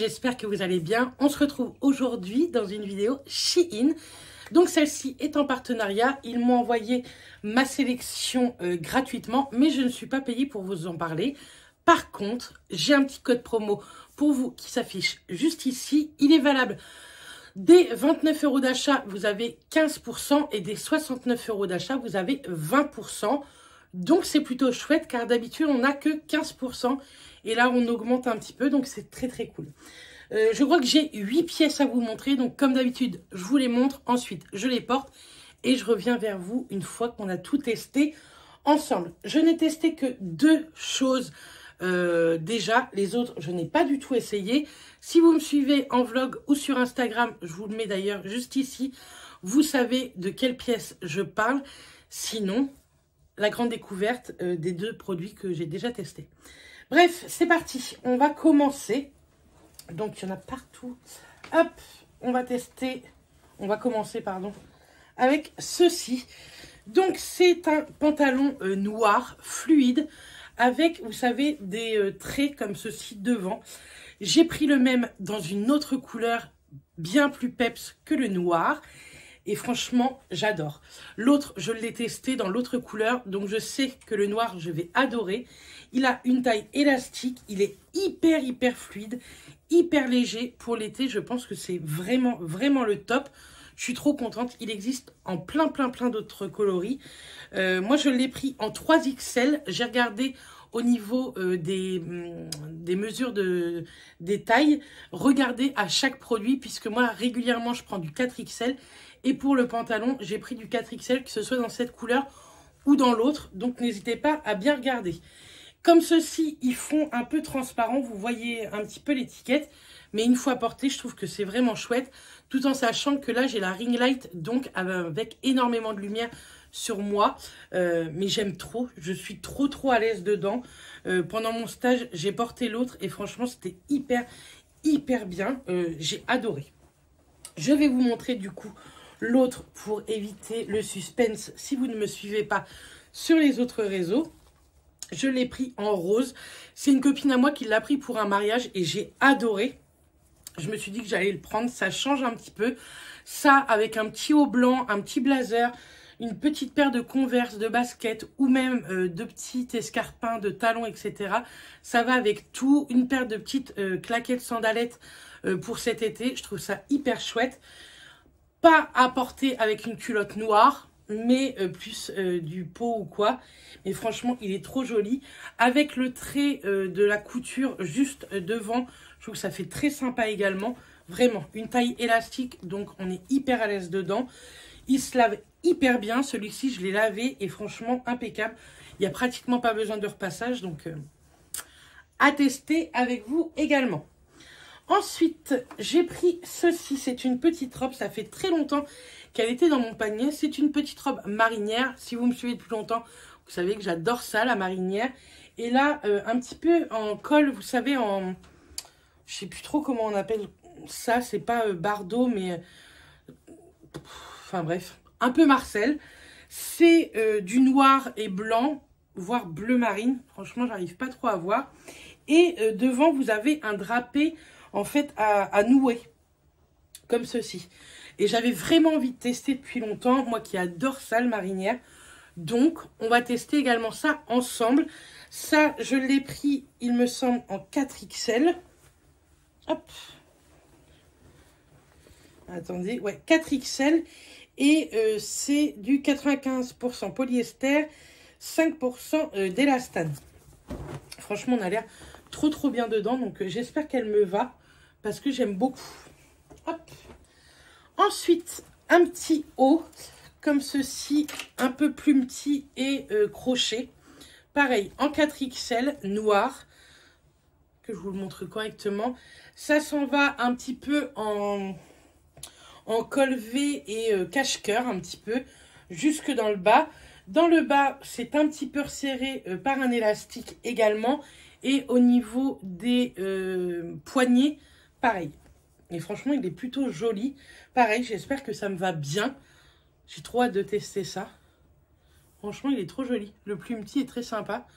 j'espère que vous allez bien. On se retrouve aujourd'hui dans une vidéo Shein. Donc celle-ci est en partenariat. Ils m'ont envoyé ma sélection gratuitement, mais je ne suis pas payée pour vous en parler. Par contre, j'ai un petit code promo pour vous qui s'affiche juste ici. Il est valable dès 29 € d'achat, vous avez 15% et dès 69 € d'achat, vous avez 20%. Donc c'est plutôt chouette car d'habitude on n'a que 15% et là on augmente un petit peu, donc c'est très très cool. Je crois que j'ai 8 pièces à vous montrer, donc comme d'habitude je vous les montre, ensuite je les porte et je reviens vers vous une fois qu'on a tout testé ensemble. Je n'ai testé que 2 choses déjà, les autres je n'ai pas du tout essayé. Si vous me suivez en vlog ou sur Instagram, je vous le mets d'ailleurs juste ici, vous savez de quelle pièce je parle. Sinon, la grande découverte des 2 produits que j'ai déjà testés. Bref, c'est parti. On va commencer. Donc, il y en a partout. Hop, on va commencer, pardon, avec ceci. Donc, c'est un pantalon noir, fluide, avec, vous savez, des traits comme ceci devant. J'ai pris le même dans une autre couleur, bien plus peps que le noir. Et franchement, j'adore. L'autre, je l'ai testé dans l'autre couleur. Donc, je sais que le noir, je vais adorer. Il a une taille élastique. Il est hyper fluide, hyper léger. Pour l'été, je pense que c'est vraiment le top. Je suis trop contente. Il existe en plein d'autres coloris. Moi, je l'ai pris en 3XL. J'ai regardé au niveau des mesures des tailles. Regardez à chaque produit, puisque moi, régulièrement, je prends du 4XL. Et pour le pantalon, j'ai pris du 4XL, que ce soit dans cette couleur ou dans l'autre. Donc, n'hésitez pas à bien regarder. Comme ceux-ci, ils font un peu transparent. Vous voyez un petit peu l'étiquette. Mais une fois porté, je trouve que c'est vraiment chouette. Tout en sachant que là, j'ai la ring light. Donc, avec énormément de lumière sur moi. Mais j'aime trop. Je suis trop à l'aise dedans. Pendant mon stage, j'ai porté l'autre. Et franchement, c'était hyper bien. J'ai adoré. Je vais vous montrer du coup l'autre pour éviter le suspense si vous ne me suivez pas sur les autres réseaux. Je l'ai pris en rose. C'est une copine à moi qui l'a pris pour un mariage et j'ai adoré. Je me suis dit que j'allais le prendre. Ça change un petit peu. Ça avec un petit haut blanc, un petit blazer, une petite paire de Converse, de baskets ou même de petits escarpins, de talons, etc. Ça va avec tout. Une paire de petites claquettes sandalettes pour cet été. Je trouve ça hyper chouette. Pas à porter avec une culotte noire, mais plus du pot ou quoi. Mais franchement, il est trop joli. Avec le trait de la couture juste devant, je trouve que ça fait très sympa également. Vraiment, une taille élastique, donc on est hyper à l'aise dedans. Il se lave hyper bien. Celui-ci, je l'ai lavé et franchement, impeccable. Il n'y a pratiquement pas besoin de repassage, donc à tester avec vous également. Ensuite, j'ai pris ceci. C'est une petite robe. Ça fait très longtemps qu'elle était dans mon panier. C'est une petite robe marinière. Si vous me suivez depuis longtemps, vous savez que j'adore ça, la marinière. Et là, un petit peu en col, vous savez, en... Je sais plus trop comment on appelle ça. C'est pas Bardot, mais... Enfin bref, un peu Marcel. C'est du noir et blanc, voire bleu marine. Franchement, j'arrive pas trop à voir. Et devant, vous avez un drapé... en fait à nouer comme ceci. Et j'avais vraiment envie de tester depuis longtemps, moi qui adore ça, le marinière. Donc on va tester également ça ensemble. Ça je l'ai pris, il me semble, en 4XL. Hop, attendez, ouais, 4XL. Et c'est du 95% polyester, 5% d'élastane. Franchement, on a l'air trop bien dedans, donc j'espère qu'elle me va parce que j'aime beaucoup. Hop. Ensuite, un petit haut comme ceci, un peu plus petit et crochet. Pareil, en 4XL, noir, que je vous le montre correctement. Ça s'en va un petit peu en col V et cache-cœur, un petit peu, jusque dans le bas. Dans le bas, c'est un petit peu resserré par un élastique également. Et au niveau des poignets, pareil. Et franchement, il est plutôt joli. Pareil, j'espère que ça me va bien. J'ai trop hâte de tester ça. Franchement, il est trop joli. Le plus petit est très sympa.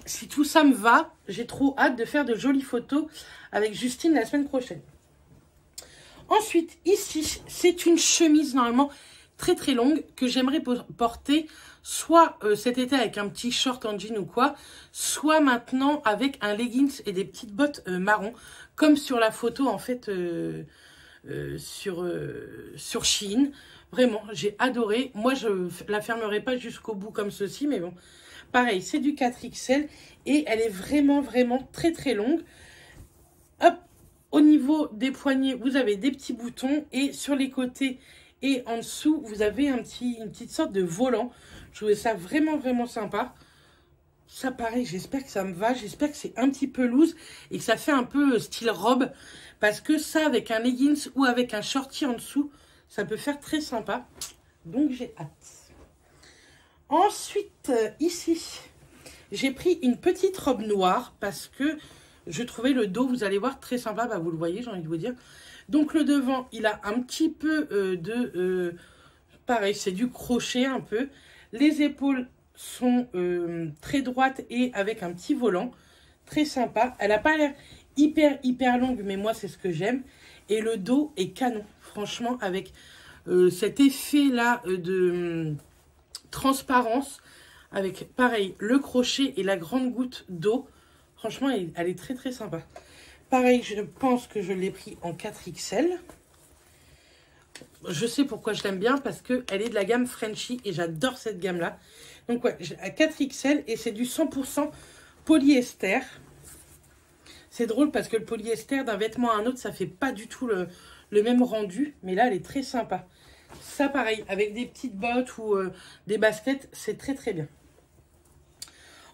si tout ça me va, j'ai trop hâte de faire de jolies photos avec Justine la semaine prochaine. Ensuite, ici, c'est une chemise normalement très très longue que j'aimerais porter soit cet été avec un petit short en jean ou quoi, soit maintenant avec un leggings et des petites bottes marron, comme sur la photo en fait sur Shein. Vraiment, j'ai adoré. Moi, je la fermerai pas jusqu'au bout comme ceci, mais bon. Pareil, c'est du 4XL et elle est vraiment, vraiment très, très longue. Hop, au niveau des poignets, vous avez des petits boutons et sur les côtés et en dessous, vous avez une petite sorte de volant. Je trouvais ça vraiment, vraiment sympa. Ça, pareil, j'espère que ça me va. J'espère que c'est un petit peu loose et que ça fait un peu style robe. Parce que ça, avec un leggings ou avec un shorty en dessous, ça peut faire très sympa. Donc, j'ai hâte. Ensuite, ici, j'ai pris une petite robe noire parce que je trouvais le dos, vous allez voir, très sympa. Bah, vous le voyez, j'ai envie de vous dire. Donc, le devant, il a un petit peu pareil, c'est du crochet un peu. Les épaules sont très droites et avec un petit volant. Très sympa. Elle n'a pas l'air hyper longue, mais moi, c'est ce que j'aime. Et le dos est canon. Franchement, avec cet effet-là de transparence, avec, pareil, le crochet et la grande goutte d'eau. Franchement, elle est très, très sympa. Pareil, je pense que je l'ai pris en 4XL. Je sais pourquoi je l'aime bien, parce qu'elle est de la gamme Frenchy et j'adore cette gamme-là. Donc, ouais, à 4XL et c'est du 100% polyester. C'est drôle parce que le polyester d'un vêtement à un autre, ça fait pas du tout le même rendu. Mais là, elle est très sympa. Ça, pareil, avec des petites bottes ou des baskets, c'est très, très bien.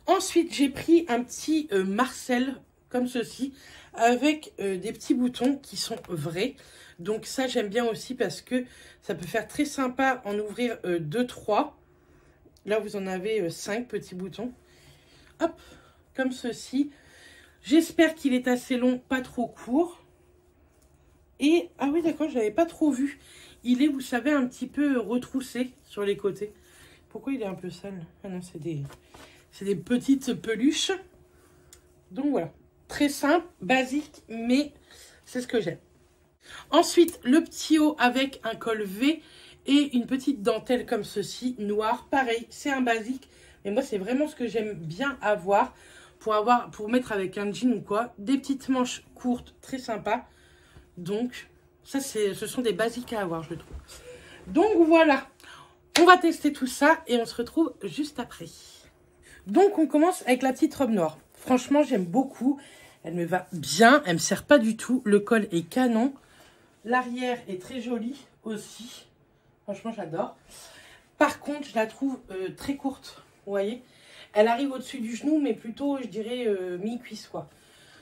Ensuite, j'ai pris un petit Marcel, comme ceci, avec des petits boutons qui sont vrais. Donc ça, j'aime bien aussi parce que ça peut faire très sympa en ouvrir 2-3. Là, vous en avez 5 petits boutons. Hop, comme ceci. J'espère qu'il est assez long, pas trop court. Et, ah oui, d'accord, je n'avais pas trop vu. Il est, vous savez, un petit peu retroussé sur les côtés. Pourquoi il est un peu sale? Ah non, c'est des petites peluches. Donc voilà, très simple, basique, mais c'est ce que j'aime. Ensuite, le petit haut avec un col V et une petite dentelle comme ceci, noir. Pareil, c'est un basique, mais moi, c'est vraiment ce que j'aime bien avoir pour mettre avec un jean ou quoi. Des petites manches courtes, très sympa. Donc, ça, ce sont des basiques à avoir, je trouve. Donc, voilà. On va tester tout ça et on se retrouve juste après. Donc, on commence avec la petite robe noire. Franchement, j'aime beaucoup. Elle me va bien. Elle ne me sert pas du tout. Le col est canon. L'arrière est très joli aussi. Franchement, j'adore. Par contre, je la trouve très courte. Vous voyez? Elle arrive au-dessus du genou, mais plutôt, je dirais, mi-cuisse, quoi.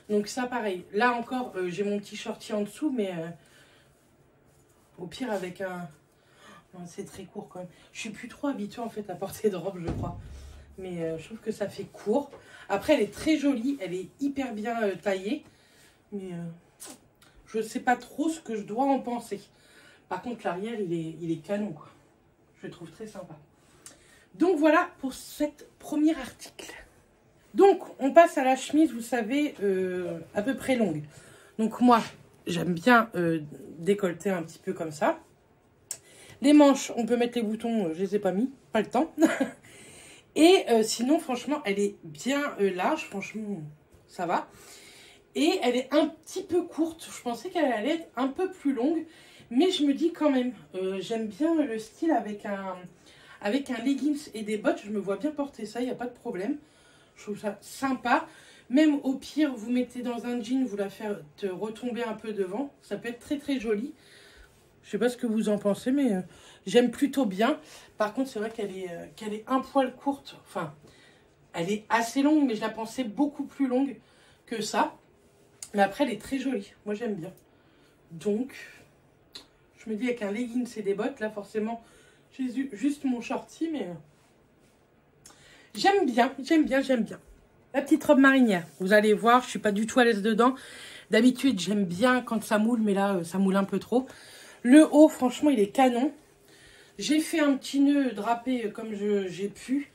Donc ça, pareil. Là encore, j'ai mon petit shorty en dessous, mais au pire, avec un... C'est très court, quand même. Je suis plus trop habituée, en fait, à porter de robe, je crois. Mais je trouve que ça fait court. Après, elle est très jolie. Elle est hyper bien taillée. Mais je ne sais pas trop ce que je dois en penser. Par contre, l'arrière, il est canon, quoi. Je le trouve très sympa. Donc, voilà pour cet premier article. Donc, on passe à la chemise, vous savez, à peu près longue. Donc, moi, j'aime bien décolleter un petit peu comme ça. Les manches, on peut mettre les boutons, je ne les ai pas mis, pas le temps. Et sinon, franchement, elle est bien large. Franchement, ça va. Et elle est un petit peu courte. Je pensais qu'elle allait être un peu plus longue. Mais je me dis quand même, j'aime bien le style avec un leggings et des bottes. Je me vois bien porter ça, il n'y a pas de problème. Je trouve ça sympa. Même au pire, vous mettez dans un jean, vous la faites retomber un peu devant. Ça peut être très très joli. Je sais pas ce que vous en pensez, mais j'aime plutôt bien. Par contre, c'est vrai qu'elle est un poil courte. Enfin, elle est assez longue, mais je la pensais beaucoup plus longue que ça. Mais après, elle est très jolie. Moi, j'aime bien. Donc, je me dis avec un leggings et des bottes, là, forcément, j'ai juste mon shorty, mais j'aime bien, j'aime bien, j'aime bien. La petite robe marinière, vous allez voir, je suis pas du tout à l'aise dedans. D'habitude, j'aime bien quand ça moule, mais là, ça moule un peu trop. Le haut, franchement, il est canon. J'ai fait un petit nœud drapé comme j'ai pu.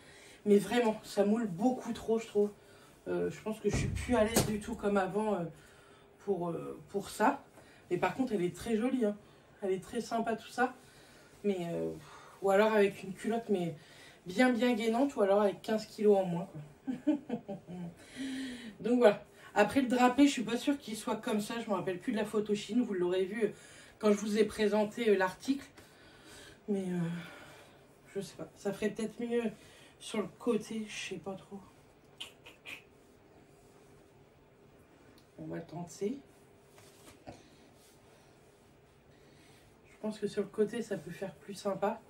Mais vraiment, ça moule beaucoup trop, je trouve. Je pense que je suis plus à l'aise du tout comme avant pour ça. Mais par contre, elle est très jolie. Hein. Elle est très sympa, tout ça. Mais, ou alors avec une culotte, mais bien gainante. Ou alors avec 15 kilos en moins. Quoi. Donc voilà. Après le drapé, je suis pas sûre qu'il soit comme ça. Je me rappelle plus de la photo Shein. Vous l'aurez vu quand je vous ai présenté l'article. Mais je sais pas. Ça ferait peut-être mieux sur le côté. Je sais pas trop. On va tenter. Je pense que sur le côté, ça peut faire plus sympa.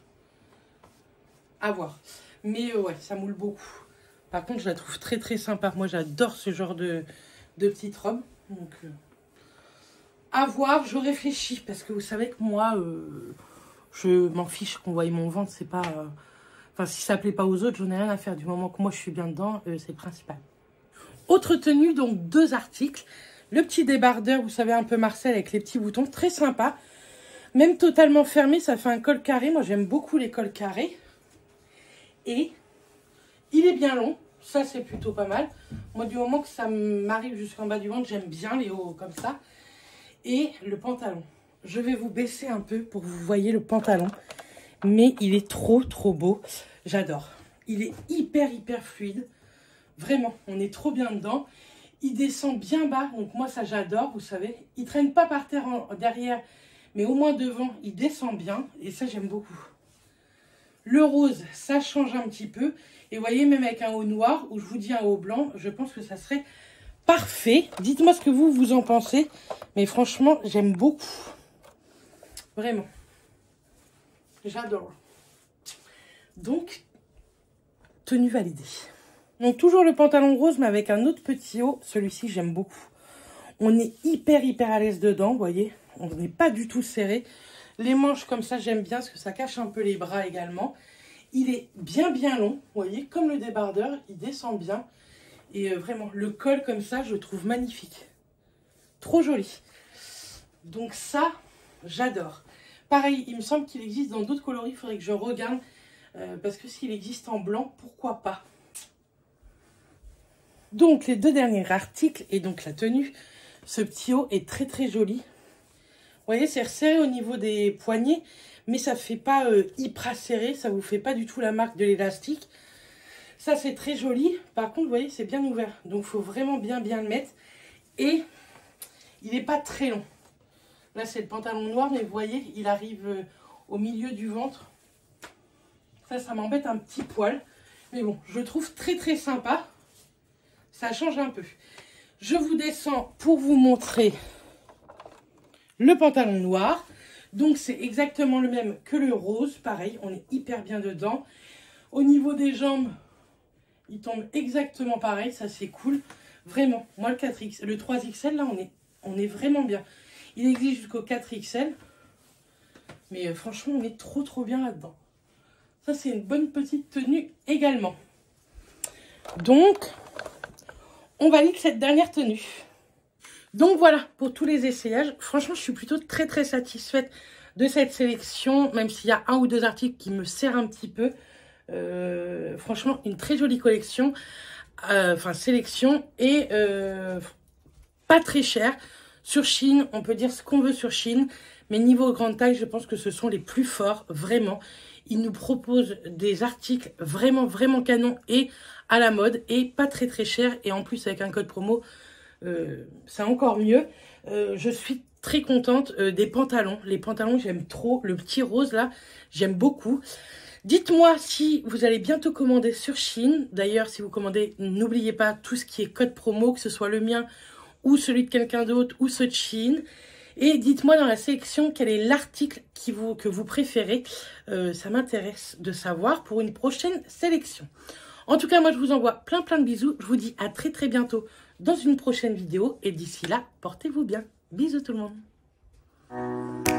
À voir. Mais ouais, ça moule beaucoup. Par contre, je la trouve très sympa. Moi, j'adore ce genre de petite robe. Donc, à voir, je réfléchis. Parce que vous savez que moi, je m'en fiche qu'on voie mon ventre. C'est pas... Enfin, si ça plaît pas aux autres, j'en ai rien à faire. Du moment que moi, je suis bien dedans, c'est le principal. Autre tenue, donc 2 articles. Le petit débardeur, vous savez, un peu Marcel avec les petits boutons. Très sympa. Même totalement fermé, ça fait un col carré. Moi, j'aime beaucoup les cols carrés. Et il est bien long. Ça, c'est plutôt pas mal. Moi, du moment que ça m'arrive jusqu'en bas du ventre, j'aime bien les hauts comme ça. Et le pantalon. Je vais vous baisser un peu pour que vous voyez le pantalon. Mais il est trop beau. J'adore. Il est hyper fluide. Vraiment, on est trop bien dedans. Il descend bien bas. Donc moi, ça, j'adore, vous savez. Il traîne pas par terre derrière. Mais au moins devant, il descend bien. Et ça, j'aime beaucoup. Le rose, ça change un petit peu. Et vous voyez, même avec un haut noir, ou je vous dis un haut blanc, je pense que ça serait parfait. Dites-moi ce que vous en pensez. Mais franchement, j'aime beaucoup. Vraiment. J'adore. Donc, tenue validée. Donc, toujours le pantalon rose, mais avec un autre petit haut. Celui-ci, j'aime beaucoup. On est hyper à l'aise dedans, vous voyez. On n'est pas du tout serré. Les manches comme ça, j'aime bien parce que ça cache un peu les bras également. Il est bien long, vous voyez, comme le débardeur, il descend bien. Et vraiment, le col comme ça, je le trouve magnifique. Trop joli. Donc ça, j'adore. Pareil, il me semble qu'il existe dans d'autres coloris, il faudrait que je regarde. Parce que s'il existe en blanc, pourquoi pas. Donc les 2 derniers articles et donc la tenue. Ce petit haut est très joli. Vous voyez, c'est resserré au niveau des poignets, mais ça ne fait pas hyper serré. Ça ne vous fait pas du tout la marque de l'élastique. Ça, c'est très joli. Par contre, vous voyez, c'est bien ouvert. Donc, il faut vraiment bien le mettre. Et il n'est pas très long. Là, c'est le pantalon noir, mais vous voyez, il arrive au milieu du ventre. Ça m'embête un petit poil. Mais bon, je le trouve très sympa. Ça change un peu. Je vous descends pour vous montrer le pantalon noir. Donc, c'est exactement le même que le rose. Pareil, on est hyper bien dedans. Au niveau des jambes, il tombe exactement pareil. Ça, c'est cool. Vraiment, moi, le 4X, le 3XL, là, on est vraiment bien. Il existe jusqu'au 4XL. Mais franchement, on est trop bien là-dedans. Ça, c'est une bonne petite tenue également. Donc, on valide cette dernière tenue. Donc voilà, pour tous les essayages. Franchement, je suis plutôt très satisfaite de cette sélection. Même s'il y a 1 ou 2 articles qui me serrent un petit peu. Franchement, une très jolie collection. Enfin, sélection. Et pas très cher. Sur Shein, on peut dire ce qu'on veut sur Shein. Mais niveau grande taille, je pense que ce sont les plus forts. Vraiment. Ils nous proposent des articles vraiment canon et à la mode. Et pas très cher. Et en plus, avec un code promo, c'est encore mieux. Je suis très contente des pantalons. Les pantalons, j'aime trop. Le petit rose, là, j'aime beaucoup. Dites-moi si vous allez bientôt commander sur Shein. D'ailleurs, si vous commandez, n'oubliez pas tout ce qui est code promo, que ce soit le mien ou celui de quelqu'un d'autre ou ceux de Shein. Et dites-moi dans la sélection quel est l'article que vous préférez. Ça m'intéresse de savoir pour une prochaine sélection. En tout cas, moi, je vous envoie plein de bisous. Je vous dis à très bientôt dans une prochaine vidéo. Et d'ici là, portez-vous bien. Bisous tout le monde.